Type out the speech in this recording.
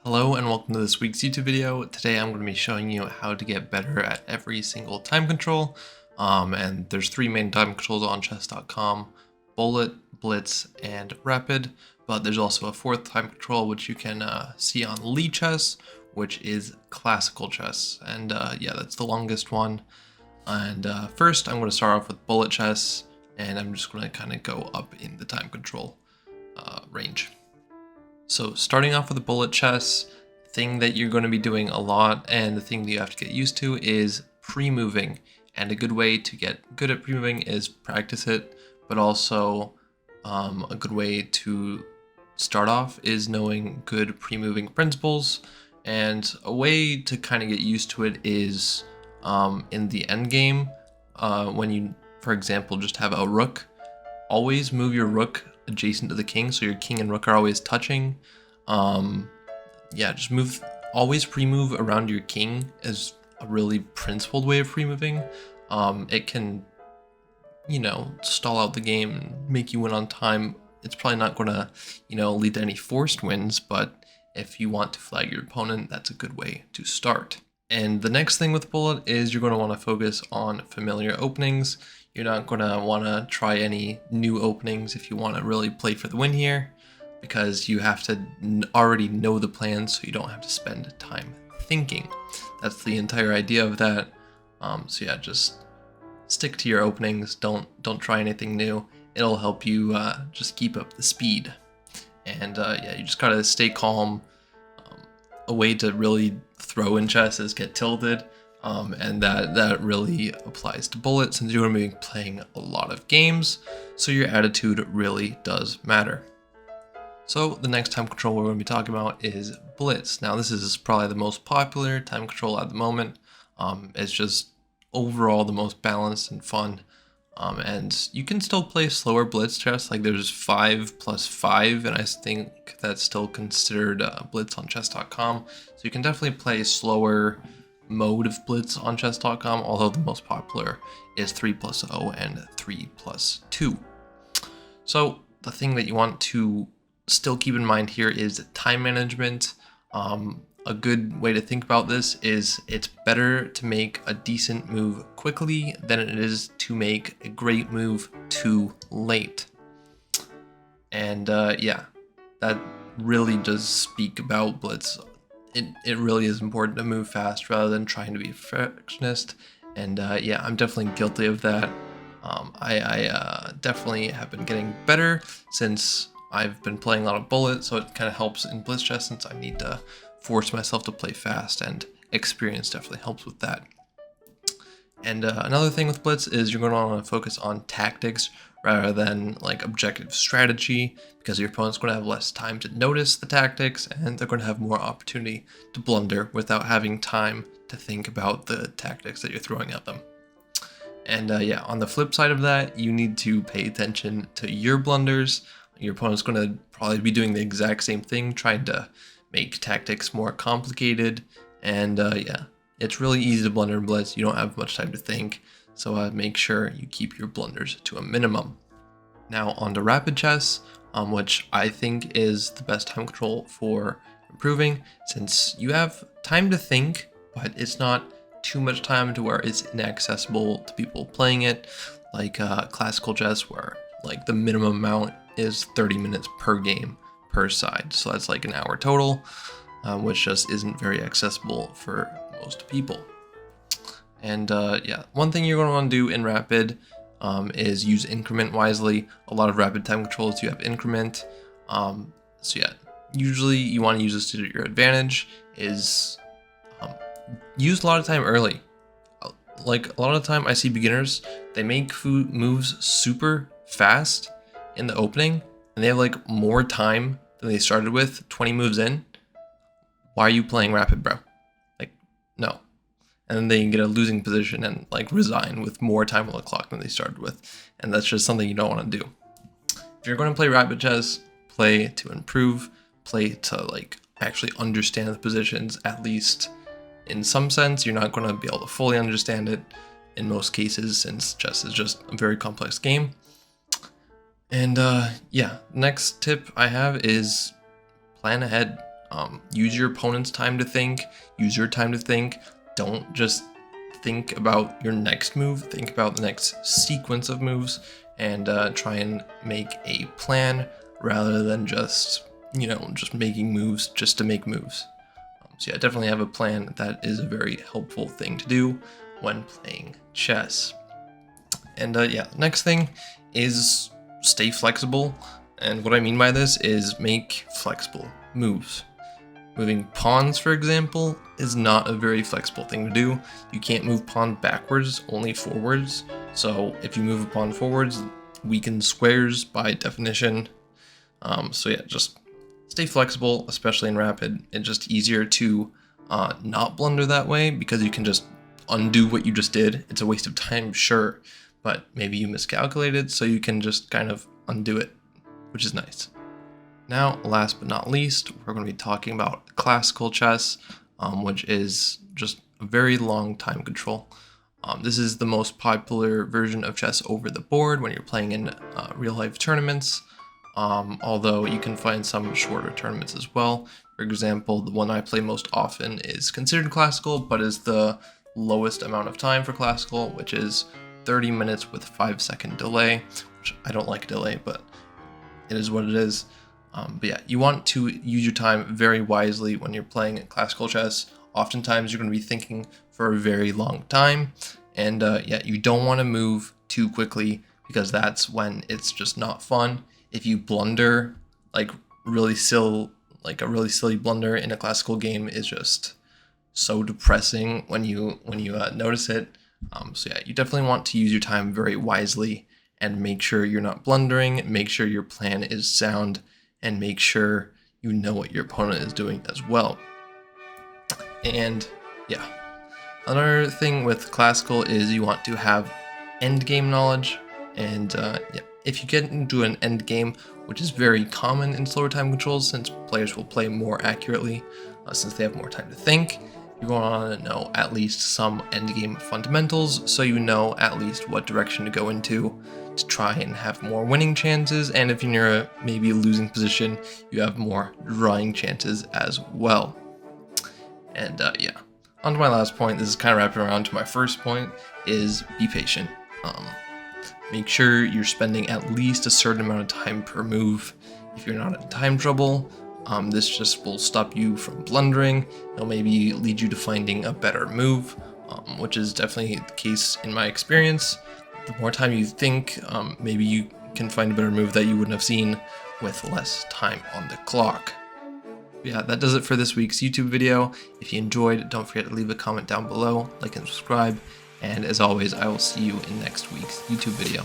Hello and welcome to this week's YouTube video. Today I'm going to be showing you how to get better at every single time control. And there's three main time controls on chess.com: Bullet, Blitz, and Rapid. But there's also a fourth time control which you can see on Lichess, which is classical chess. And yeah, that's the longest one. And first I'm going to start off with Bullet chess, and I'm just going to kind of go up in the time control range. So starting off with the bullet chess, the thing that you're going to be doing a lot and the thing that you have to get used to is pre-moving. And a good way to get good at pre-moving is practice it, but also a good way to start off is knowing good pre-moving principles. And a way to kind of get used to it is in the end game, when you, for example, just have a rook, always move your rook adjacent to the king, so your king and rook are always touching. Yeah, just always pre-move around your king is a really principled way of pre-moving. It can, stall out the game and make you win on time. It's probably not gonna, lead to any forced wins, but if you want to flag your opponent, that's a good way to start. And the next thing with Bullet is you're going to want to focus on familiar openings. You're not going to want to try any new openings if you want to really play for the win here, because you have to already know the plan so you don't have to spend time thinking. That's the entire idea of that. So yeah, just stick to your openings. Don't try anything new. It'll help you just keep up the speed. And yeah, you just gotta stay calm. A way to really throw in chess is get tilted. And that really applies to Bullet since you're going to be playing a lot of games, so your attitude really does matter. So the next time control we're going to be talking about is Blitz. Now this is probably the most popular time control at the moment. It's just overall the most balanced and fun. And you can still play slower Blitz chess, like there's 5+5, and I think that's still considered Blitz on chess.com. So you can definitely play slower mode of Blitz on chess.com, although the most popular is 3+0 and 3+2. So the thing that you want to still keep in mind here is time management. A good way to think about this is it's better to make a decent move quickly than it is to make a great move too late. And yeah, that really does speak about Blitz. It really is important to move fast rather than trying to be a perfectionist. And yeah, I'm definitely guilty of that. I definitely have been getting better since I've been playing a lot of Bullet, so it kind of helps in Blitz chess since I need to force myself to play fast, and experience definitely helps with that. And another thing with Blitz is you're going to want to focus on tactics rather than like objective strategy, because your opponent's going to have less time to notice the tactics and they're going to have more opportunity to blunder without having time to think about the tactics that you're throwing at them. And yeah, on the flip side of that, you need to pay attention to your blunders. Your opponent's going to probably be doing the exact same thing, trying to make tactics more complicated. And yeah, it's really easy to blunder in Blitz. You don't have much time to think, so make sure you keep your blunders to a minimum. Now on to Rapid chess, which I think is the best time control for improving, since you have time to think, but it's not too much time to where it's inaccessible to people playing it, like classical chess, where like the minimum amount is 30 minutes per game per side, so that's like an hour total, which just isn't very accessible for most people. And yeah, one thing you're going to want to do in Rapid is use increment wisely. A lot of Rapid time controls you have increment, so yeah, usually you want to use this to your advantage. Is use a lot of time early. Like a lot of the time I see beginners, they make moves super fast in the opening, and they have like more time than they started with 20 moves in. Why are you playing Rapid, bro? Like, no. And then they get a losing position and like resign with more time on the clock than they started with. And that's just something you don't want to do. If you're going to play Rapid chess, play to improve, play to like actually understand the positions, at least in some sense. You're not going to be able to fully understand it in most cases, since chess is just a very complex game. And yeah, next tip I have is plan ahead. Use your opponent's time to think, use your time to think. Don't just think about your next move, think about the next sequence of moves, and try and make a plan rather than just making moves just to make moves. So yeah, definitely have a plan. That is a very helpful thing to do when playing chess. And yeah, next thing is stay flexible. And what I mean by this is make flexible moves. Moving pawns, for example, is not a very flexible thing to do. You can't move pawn backwards, only forwards. So if you move a pawn forwards, weaken squares by definition. So yeah, just stay flexible, especially in rapid. It's just easier to not blunder that way because you can just undo what you just did. It's a waste of time, sure, but maybe you miscalculated, so you can just kind of undo it, which is nice. Now, last but not least, we're going to be talking about classical chess, which is just a very long time control. This is the most popular version of chess over the board when you're playing in real-life tournaments, although you can find some shorter tournaments as well. For example, the one I play most often is considered classical, but is the lowest amount of time for classical, which is 30 minutes with 5-second delay, which I don't like delay, but it is what it is. But yeah, you want to use your time very wisely when you're playing classical chess. Oftentimes you're going to be thinking for a very long time, and yeah, you don't want to move too quickly because that's when it's just not fun. If you blunder, like a really silly blunder in a classical game is just so depressing when you notice it. So yeah, you definitely want to use your time very wisely and make sure you're not blundering, make sure your plan is sound, and make sure you know what your opponent is doing as well. And yeah, another thing with classical is you want to have endgame knowledge. And yeah, if you get into an endgame, which is very common in slower time controls since players will play more accurately since they have more time to think, you're going to want to know at least some endgame fundamentals so you know at least what direction to go into to try and have more winning chances, and if you're near a maybe losing position, you have more drawing chances as well. And yeah, on to my last point. This is kind of wrapping around to my first point, is be patient. Make sure you're spending at least a certain amount of time per move. If you're not in time trouble, this just will stop you from blundering. It'll maybe lead you to finding a better move, which is definitely the case in my experience. The more time you think, maybe you can find a better move that you wouldn't have seen with less time on the clock. Yeah, that does it for this week's YouTube video. If you enjoyed, don't forget to leave a comment down below, like and subscribe, and as always, I will see you in next week's YouTube video.